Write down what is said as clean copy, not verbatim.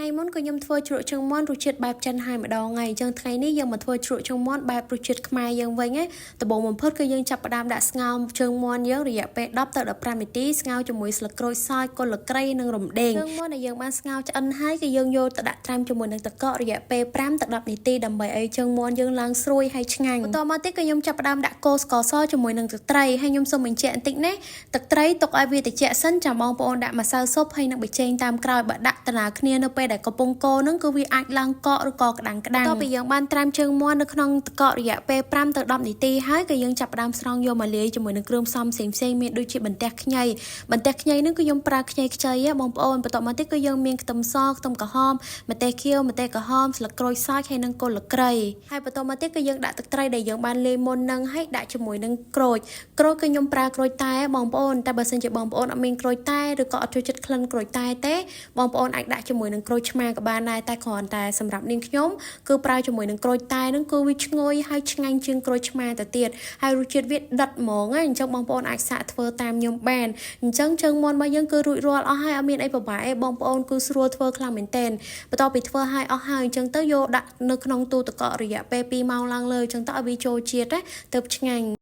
ថ្ងៃមុនក៏ខ្ញុំធ្វើជ្រក់ជើងមាន់រសជាតិបែបចិនហើយម្ដងហើយអញ្ចឹងថ្ងៃនេះយើងមកធ្វើជ្រក់ជើងមាន់បែបរសជាតិខ្មែរយើងវិញណាដំបូងបំផុតគឺយើងចាប់ផ្ដើមដាក់ស្ងោរជើងមាន់យើងរយៈពេល10ទៅ15នាទីស្ងោរជាមួយស្លឹកក្រូចសើចគល់ស្លឹកគ្រៃនិងរំដេងជើងមាន់ដែលយើងបានស្ងោរឆ្អិនហើយគឺយើងយកទៅដាក់ត្រាំជាមួយនឹងទឹកកករយៈពេល5ទៅ10នាទីដើម្បីឲ្យជើងមាន់យើងឡើងស្រួយហើយឆ្ងាញ់បន្តមកទៀតគឺខ្ញុំចាប់ផ្ដើមដាក់គល់ស្ករសជាមួយនឹងទឹកត្រីហើយខ្ញុំសូមបញ្ជាក់បន្តិចណាទឹកត្រីទុកឲ្យវាត្រជាក់សិនចាំបងប្អូនដាក់ម្សៅស៊ុបហើយនឹងប៊ីចេងតាមក្រោយបើដាក់តាគ្នានៅពេលដែលកំពុងកូរនឹងគឺវាអាចឡើងកកឬក៏ក្តាំងបន្ទាប់ពីយើងបានត្រាំជើងមាន់នៅក្នុងទឹកកករយៈពេល5ទៅ10នាទីហើយក៏យើងចាប់ផ្ដើមស្រង់យកមកលាយជាមួយនឹងគ្រឿងផ្សំផ្សេងៗមានដូចជាបន្ទះខ្ញីនឹងគឺខ្ញុំប្រើខ្ញីខ្ចីបងប្អូនបន្តមកទៀតគឺយើងមានខ្ទឹមសខ្ទឹមក្រហមម្ទេសខៀវម្ទេសក្រហមស្លឹកក្រូចសើចហើយនិងគល់ស្លឹកគ្រៃហើយបន្តមកទៀតគឺយើងដាក់ទឹកត្រីដែលយើងបានលាយមុននឹងហើយដាក់ជាមួយនឹងក្រូចគឺខ្ញុំប្រើក្រូចតែបងប្អូនតែបើសិនជាបងប្អូនអត់មានក្រូចតែឬក៏អត់ចូលចិត្តក្លិនក្រូចតែទេបងប្អូនអាចដាក់ជាមួយនឹងក្រូចឆ្មាក៏បានដែរតែគ្រាន់តែសម្រាប់នាងខ្ញុំគឺប្រើជាមួយនឹងក្រូចតែនឹងគឺវាឈ្ងុយហើយឆ្ងាញ់ជាងក្រូចឆ្មាទៅទៀតហើយរសជាតិវាដិតហ្មងអញ្ចឹងបងប្អូនអាចសាកធ្វើតាមខ្ញុំបានអញ្ចឹងជើងមាន់របស់យើងគឺរួចរាល់អស់ហើយអត់មានអីពិបាកទេបងប្អូនគឺស្រួលធ្វើខ្លាំងមែនទែនបន្ទាប់ពីធ្វើឲ្យអស់ហើយអញ្ចឹងទៅយកដាក់នៅក្នុងទូទឹកកករយៈពេល2ម៉ោងឡើងលើអញ្ចឹងទៅឲ្យវាចូលជាតិទៅឆ្ងាញ់